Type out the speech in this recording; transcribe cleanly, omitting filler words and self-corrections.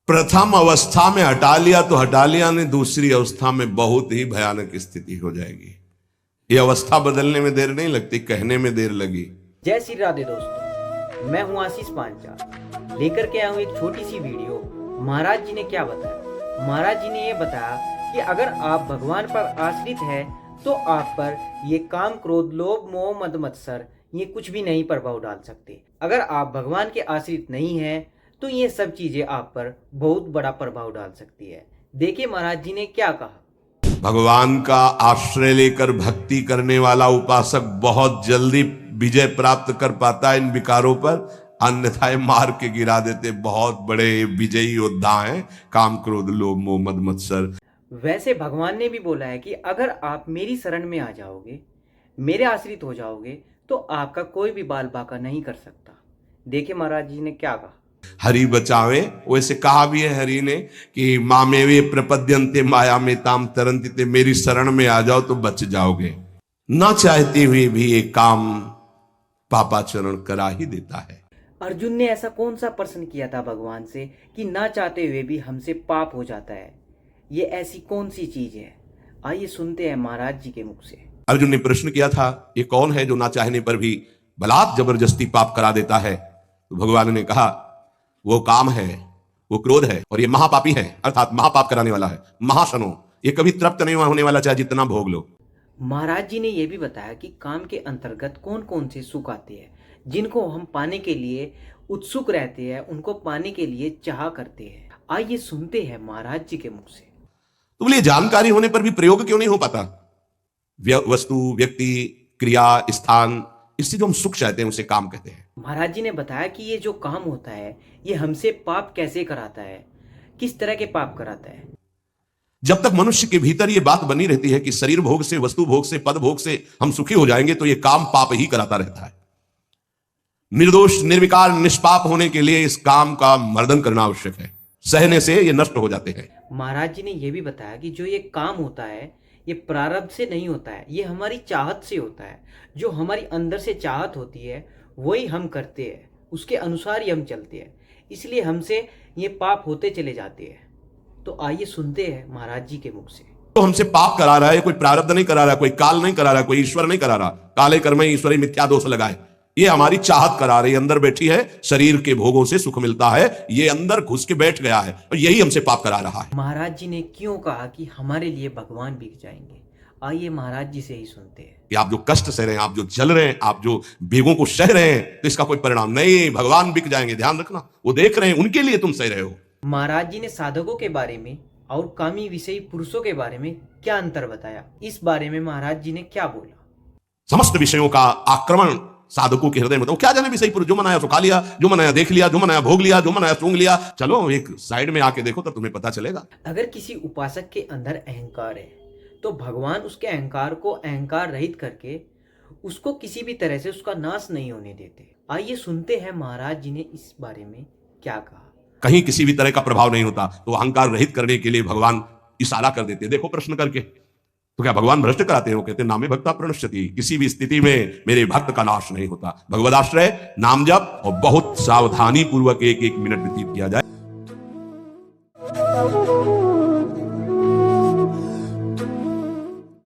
प्रथम अवस्था में हटा लिया तो हटा लिया, नहीं दूसरी अवस्था में बहुत ही भयानक स्थिति हो जाएगी। ये अवस्था बदलने में देर नहीं लगती, कहने में देर लगी। जय श्री राधे दोस्तों, मैं हूं आशीष पांचा, लेकर के आया हूं एक छोटी सी वीडियो। महाराज जी ने क्या बताया? महाराज जी ने ये बताया कि अगर आप भगवान पर आश्रित हैं तो आप पर ये काम, क्रोध, लोभ, मोह, मद, मत्सर ये कुछ भी नहीं प्रभाव डाल सकते। अगर आप भगवान के आश्रित नहीं हैं तो ये सब चीजें आप पर बहुत बड़ा प्रभाव डाल सकती है। देखिए महाराज जी ने क्या कहा। भगवान का आश्रय लेकर भक्ति करने वाला उपासक बहुत जल्दी विजय प्राप्त कर पाता है इन विकारों पर, अन्यथा मार के गिरा देते। बहुत बड़े विजयी योद्धा हैं काम, क्रोध, लोभ, मोह, मद, मत्सर। वैसे भगवान ने भी बोला है कि अगर आप मेरी शरण में आ जाओगे, मेरे आश्रित हो जाओगे, तो आपका कोई भी बाल बाका नहीं कर सकता। देखिए महाराज जी ने क्या कहा। हरि बचावे, वैसे कहा भी है हरि ने कि मामेवे प्रपद्यन्ते माया में ताम तरन्ति, ते मेरी शरण में आ जाओ तो बच जाओगे। ना चाहते हुए भी ये काम पापाचरण करा ही देता है। अर्जुन ने ऐसा कौन सा प्रश्न किया था भगवान से कि ना चाहते हुए भी हमसे पाप हो जाता है? ये ऐसी कौन सी चीज है? आइए सुनते हैं महाराज जी के मुख से। अर्जुन ने प्रश्न किया था, ये कौन है जो ना चाहने पर भी बलात् जबरदस्ती पाप करा देता है? तो भगवान ने कहा, वो काम है, वो क्रोध है, और ये महापापी है, अर्थात महापाप कराने वाला है, महाशनो। ये कभी तृप्त नहीं होने वाला, चाहे जितना भोग लो। महाराज जी ने यह भी बताया कि काम के अंतर्गत कौन कौन से सुख आते हैं जिनको हम पाने के लिए उत्सुक रहते हैं, उनको पाने के लिए चाह करते हैं। आइए सुनते हैं महाराज जी के मुख से। तो बोलिए जानकारी होने पर भी प्रयोग क्यों नहीं हो पाता? वस्तु, व्यक्ति, क्रिया, स्थान, इससे जो हम सुख चाहते हैं उसे काम कहते हैं। महाराज जी ने बताया कि ये जो काम होता है ये हमसे पाप कैसे कराता है, किस तरह के पाप कराता है। जब तक मनुष्य के भीतर ये बात बनी रहती है कि शरीर भोग से, वस्तु भोग से, पद भोग से हम सुखी हो जाएंगे, तो ये काम पाप ही कराता रहता है। निर्दोष, निर्विकार, निष्पाप होने के लिए इस काम का मर्दन करना आवश्यक है। सहने से ये नष्ट हो जाते हैं। महाराज जी ने यह भी बताया कि जो ये काम होता है ये प्रारब्ध से नहीं होता है, ये हमारी चाहत से होता है। जो हमारी अंदर से चाहत होती है वही हम करते हैं, उसके अनुसार ही हम चलते हैं, इसलिए हमसे ये पाप होते चले जाते हैं। तो आइए सुनते हैं महाराज जी के मुख से। तो हमसे पाप करा रहा है, कोई प्रारब्ध नहीं करा रहा, कोई काल नहीं करा रहा, कोई ईश्वर नहीं करा रहा। काले कर्म ईश्वरी मिथ्या दोष लगाए, ये हमारी चाहत करा रही, अंदर बैठी है, शरीर के भोगों से सुख मिलता है, ये अंदर घुस के बैठ गया है और यही हमसे पाप करा रहा है। महाराज जी ने क्यों कहा कि हमारे लिए भगवान बिक जाएंगे? आइए महाराज जी से ही सुनते हैं। कि आप जो कष्ट सह रहे हैं, आप जो जल रहे हैं, आप जो बेगों को सह रहे हैं, तो इसका कोई परिणाम नहीं, भगवान बिक जाएंगे। ध्यान रखना, वो देख रहे हैं, उनके लिए तुम सह रहे हो। महाराज जी ने साधकों के बारे में और कामी विषयी पुरुषों के बारे में क्या अंतर बताया, इस बारे में महाराज जी ने क्या बोला। समस्त विषयों का आक्रमण साधकों के हृदय में, तो क्या जाने विषयी पुरुष, जो मनाया सो खा लिया, जो मनाया देख लिया, जो मनाया भोग लिया, जो मनाया सूंघ लिया। चलो एक साइड में आके देखो, तब तुम्हें पता चलेगा। अगर किसी उपासक के अंदर अहंकार है तो भगवान उसके अहंकार को अहंकार रहित करके उसको किसी भी तरह से उसका नाश नहीं होने देते। आइए सुनते हैं महाराज जी ने इस बारे में क्या कहा। कहीं किसी भी तरह का प्रभाव नहीं होता, तो अहंकार रहित करने के लिए भगवान इशारा कर देते, देखो प्रश्न करके। तो क्या भगवान भ्रष्ट कराते हो? कहते नामे भक्ता प्रणश्यति, किसी भी स्थिति में मेरे भक्त का नाश नहीं होता। भगवदाश्रय, नाम जप और बहुत सावधानी पूर्वक एक एक मिनट व्यतीत किया जाए।